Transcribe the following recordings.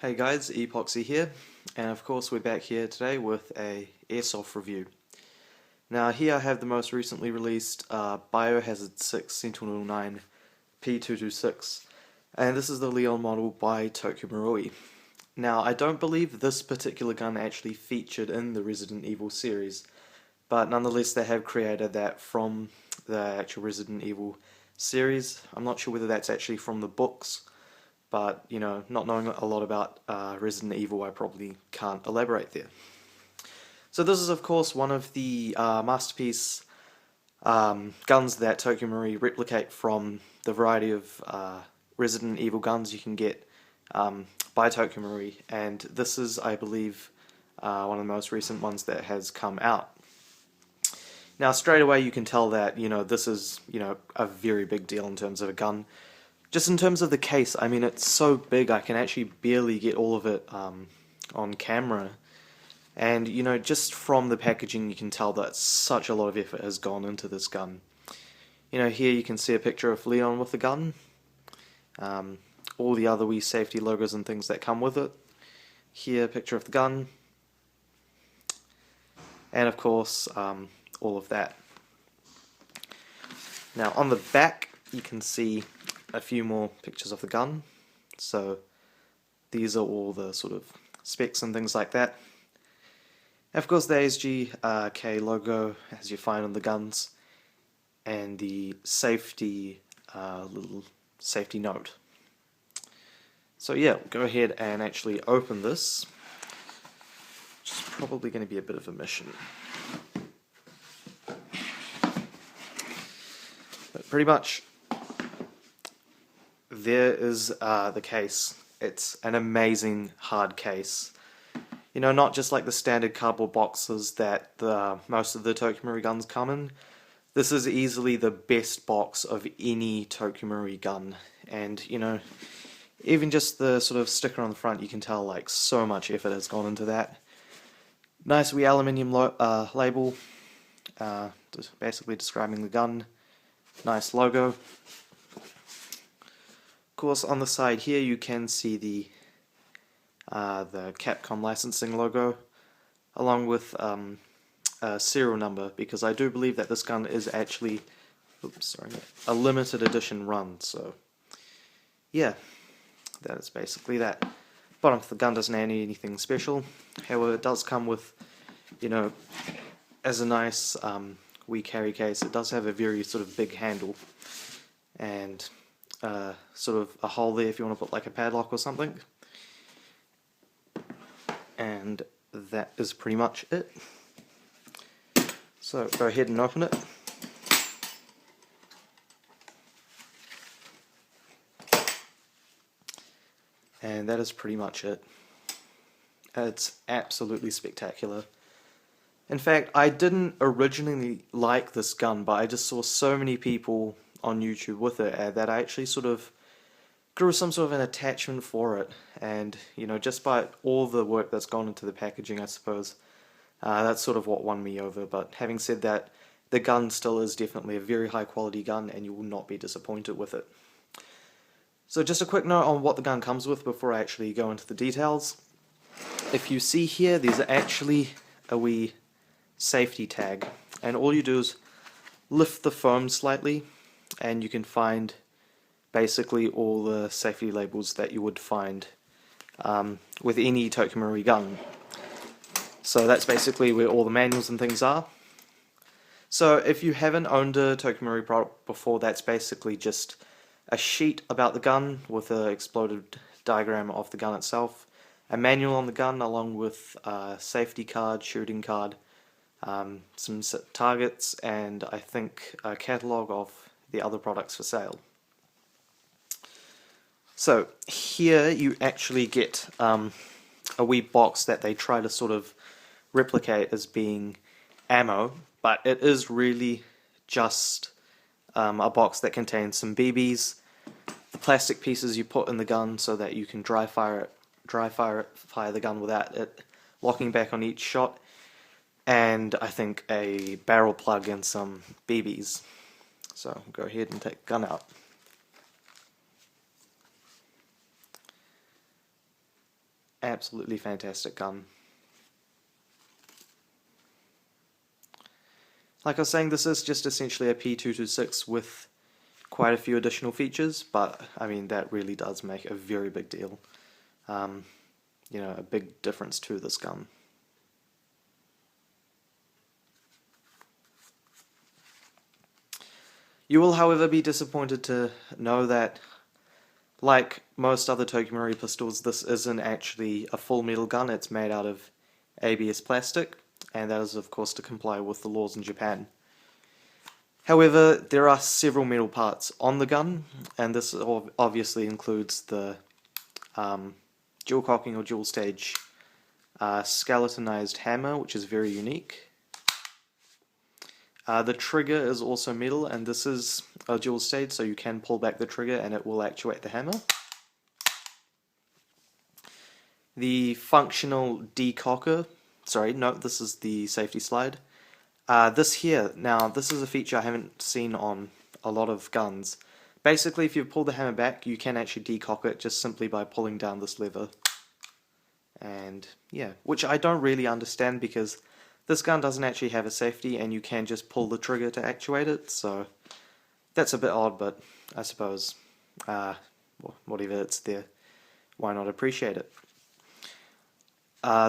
Hey guys, Epoxy here, and of course we're back here today with a Airsoft review. Now here I have the most recently released BIOHAZARD 6 Sentinel 9 P226, and this is the Leon model by Tokyo Marui. Now I don't believe this particular gun actually featured in the Resident Evil series, but nonetheless they have created that from the actual Resident Evil series. I'm not sure whether that's actually from the books, but, you know, not knowing a lot about Resident Evil, I probably can't elaborate there. So this is, of course, one of the masterpiece guns that Tokyo Marui replicate from the variety of Resident Evil guns you can get by Tokyo Marui, and this is, I believe, one of the most recent ones that has come out. Now, straight away you can tell that, you know, this is, you know, a very big deal in terms of a gun. Just in terms of the case, I mean, it's so big I can actually barely get all of it on camera. And, you know, just from the packaging you can tell that such a lot of effort has gone into this gun. You know, here you can see a picture of Leon with the gun. All the other wee safety logos and things that come with it. Here, a picture of the gun. And, of course, all of that. Now, on the back, you can see a few more pictures of the gun. So these are all the sort of specs and things like that. And of course the ASGK logo, as you find on the guns, and the safety little safety note. So yeah, we'll go ahead and actually open this, which is probably going to be a bit of a mission. But pretty much there is the case. It's an amazing hard case. You know, not just like the standard cardboard boxes that most of the Tokyo Marui guns come in. This is easily the best box of any Tokyo Marui gun. And, you know, even just the sort of sticker on the front, you can tell like so much effort has gone into that. Nice wee aluminium label, just basically describing the gun. Nice logo. Of course, on the side here you can see the Capcom licensing logo, along with a serial number, because I do believe that this gun is actually, a limited edition run. So, yeah, that is basically that. Bottom of the gun doesn't add anything special. However, it does come with, you know, as a nice wee carry case. It does have a very sort of big handle, and sort of a hole there if you want to put like a padlock or something. And that is pretty much it. So go ahead and open it. And that is pretty much it. It's absolutely spectacular. In fact, I didn't originally like this gun, but I just saw so many people on YouTube with it that I actually sort of grew some sort of an attachment for it. And, you know, just by all the work that's gone into the packaging, I suppose, that's sort of what won me over. But having said that, the gun still is definitely a very high quality gun, and you will not be disappointed with it. So just a quick note on what the gun comes with before I actually go into the details. If you see here, there's actually a wee safety tag, and all you do is lift the foam slightly, and you can find basically all the safety labels that you would find with any Tokyo Marui gun. So that's basically where all the manuals and things are. So if you haven't owned a Tokyo Marui product before, that's basically just a sheet about the gun with an exploded diagram of the gun itself, a manual on the gun along with a safety card, shooting card, some targets, and I think a catalogue of the other products for sale. So here you actually get a wee box that they try to sort of replicate as being ammo, but it is really just a box that contains some BBs, the plastic pieces you put in the gun so that you can dry fire the gun without it locking back on each shot, and I think a barrel plug and some BBs. So go ahead and take the gun out. absolutely fantastic gun. Like I was saying, this is just essentially a P226 with quite a few additional features, but I mean that really does make a very big deal. You know, a big difference to this gun. You will, however, be disappointed to know that, like most other Tokyo Marui pistols, this isn't actually a full metal gun. It's made out of ABS plastic, and that is, of course, to comply with the laws in Japan. However, there are several metal parts on the gun, and this obviously includes the dual cocking or dual stage skeletonized hammer, which is very unique. The trigger is also metal, and this is a dual stage, so you can pull back the trigger and it will actuate the hammer. The functional decocker, sorry, no, this is the safety slide. This here, now this is a feature I haven't seen on a lot of guns. Basically, if you pull the hammer back, you can actually decock it just simply by pulling down this lever. And yeah, which I don't really understand because this gun doesn't actually have a safety and you can just pull the trigger to actuate it, so that's a bit odd, but I suppose whatever, it's there, why not appreciate it.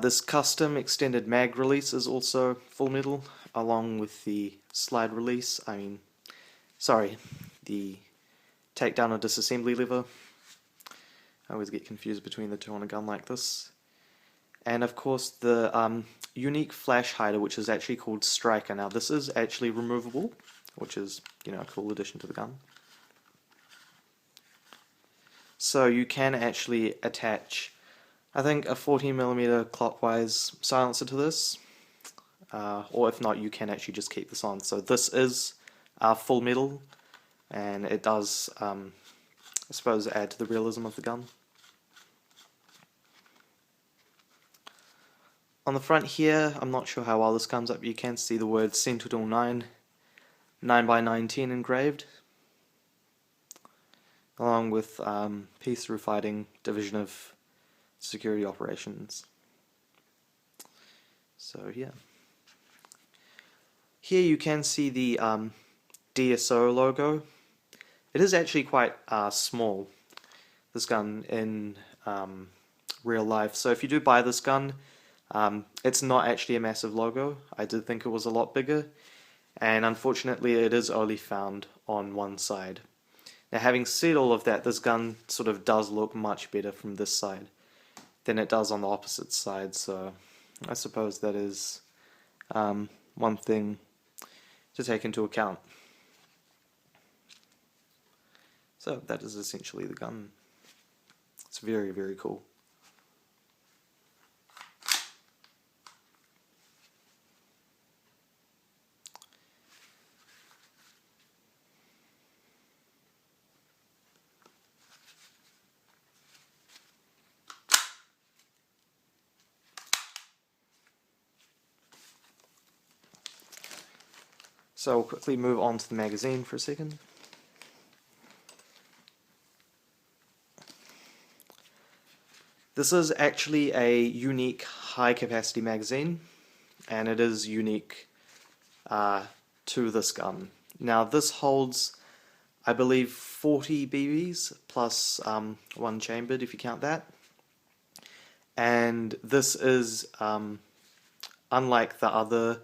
This custom extended mag release is also full metal, along with the slide release, the takedown or disassembly lever. I always get confused between the two on a gun like this. And of course the unique flash hider, which is actually called Striker. Now this is actually removable, which is, you know, a cool addition to the gun. So you can actually attach, I think, a 14mm clockwise silencer to this, or if not, you can actually just keep this on. So this is full metal, and it does, I suppose, add to the realism of the gun. On the front here, I'm not sure how well this comes up, you can see the word Sentinel 9x19 engraved, along with Peace Through Fighting Division of Security Operations. So yeah. Here you can see the DSO logo. It is actually quite small, this gun, in real life. So if you do buy this gun, it's not actually a massive logo. I did think it was a lot bigger, and unfortunately it is only found on one side. Now, having said all of that, this gun sort of does look much better from this side than it does on the opposite side, so I suppose that is one thing to take into account. So that is essentially the gun. It's very, very cool. So we'll quickly move on to the magazine for a second. This is actually a unique high capacity magazine, and it is unique to this gun. Now this holds, I believe, 40 BBs plus one chambered if you count that, and this is unlike the other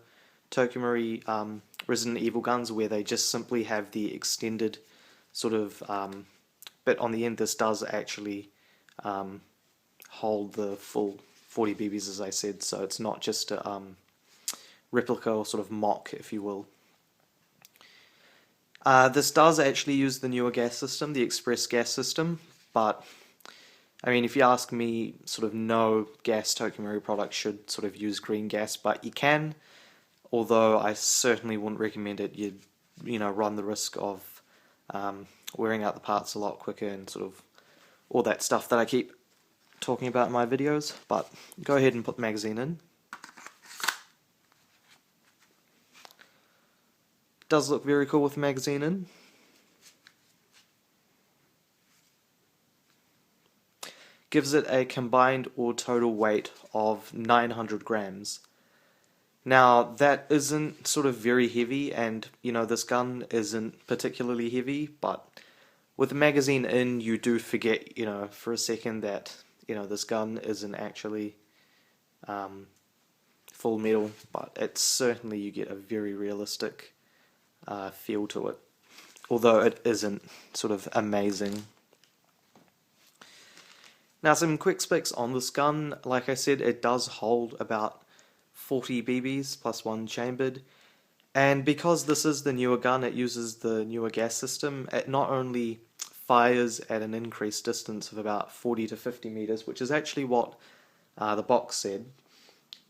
Tokyo Marui Resident Evil guns where they just simply have the extended sort of bit on the end. This does actually hold the full 40 BBs, as I said, so it's not just a replica or sort of mock, if you will. This does actually use the newer gas system, the express gas system, but I mean, if you ask me, sort of no gas Tokyo Marui product should sort of use green gas, but you can. Although I certainly wouldn't recommend it. You'd, you know, run the risk of wearing out the parts a lot quicker and sort of all that stuff that I keep talking about in my videos. But go ahead and put the magazine in. Does look very cool with the magazine in. gives it a combined or total weight of 900 grams. Now that isn't sort of very heavy, and this gun isn't particularly heavy, but with the magazine in, you do forget, for a second that, this gun isn't actually full metal, but it's certainly, you get a very realistic feel to it, although it isn't sort of amazing. Now, some quick specs on this gun. Like I said, it does hold about 40 BBs plus one chambered, and because this is the newer gun, it uses the newer gas system. It not only fires at an increased distance of about 40 to 50 meters, which is actually what the box said,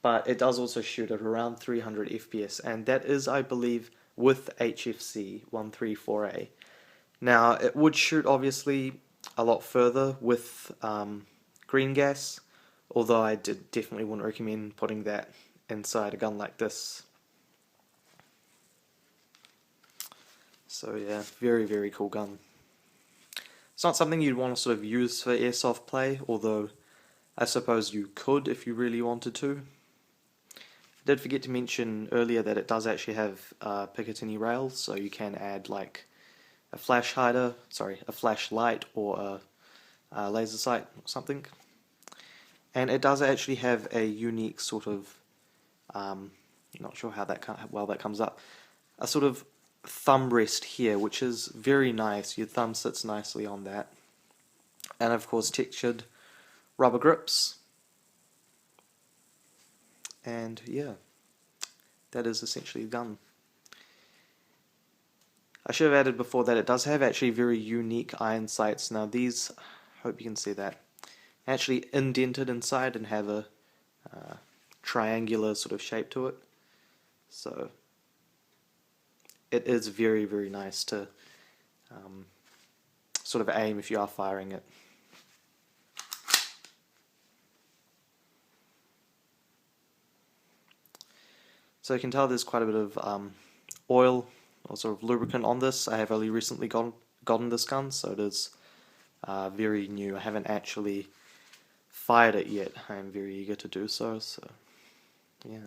but it does also shoot at around 300 FPS, and that is, I believe, with HFC 134A. Now, it would shoot obviously a lot further with green gas, although I definitely wouldn't recommend putting that inside a gun like this. So yeah, very, very cool gun. It's not something you'd want to sort of use for airsoft play, although I suppose you could if you really wanted to. I did forget to mention earlier that it does actually have Picatinny rails, so you can add like a flash hider, a flashlight, or a laser sight or something. And it does actually have a unique sort of, not sure how that comes up, a sort of thumb rest here, which is very nice. Your thumb sits nicely on that. And of course textured rubber grips. And yeah, that is essentially the gun. I should have added before that it does have actually very unique iron sights. Now these, hope you can see that, actually indented inside and have a triangular sort of shape to it. So it is very, very nice to sort of aim if you are firing it. So you can tell there's quite a bit of oil or sort of lubricant on this. I have only recently gotten this gun, so it is very new. I haven't actually fired it yet. I am very eager to do so, yeah.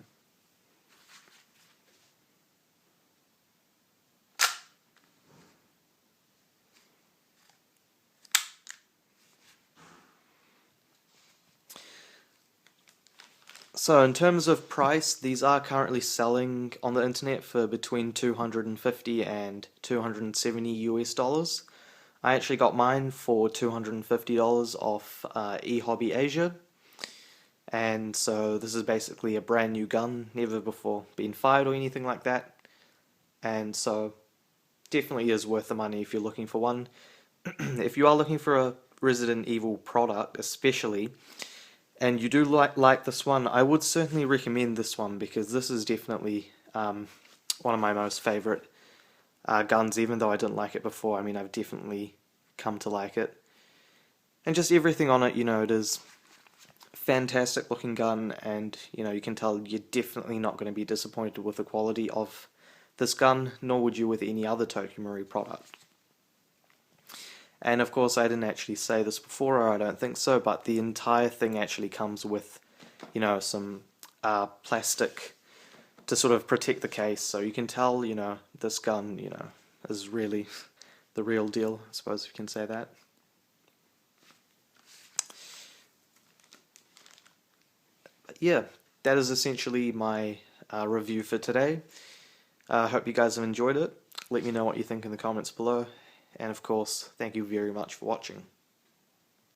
So in terms of price, these are currently selling on the internet for between $250 and $270 US. I actually got mine for $250 off eHobby Asia, and so this is basically a brand new gun, never before been fired or anything like that, and so definitely is worth the money if you're looking for one. If you are looking for a Resident Evil product especially, and you do like this one, I would certainly recommend this one, because this is definitely one of my most favorite guns, even though I didn't like it before. I mean, I've definitely come to like it. And just everything on it, it is a fantastic looking gun, and you can tell you're definitely not going to be disappointed with the quality of this gun, nor would you with any other Tokyo Marui product. And of course, I didn't actually say this before, or I don't think so, but the entire thing actually comes with, some plastic to sort of protect the case. So you can tell, this gun, is really the real deal, I suppose you can say that. But yeah, that is essentially my review for today. I hope you guys have enjoyed it. Let me know what you think in the comments below. And of course, thank you very much for watching.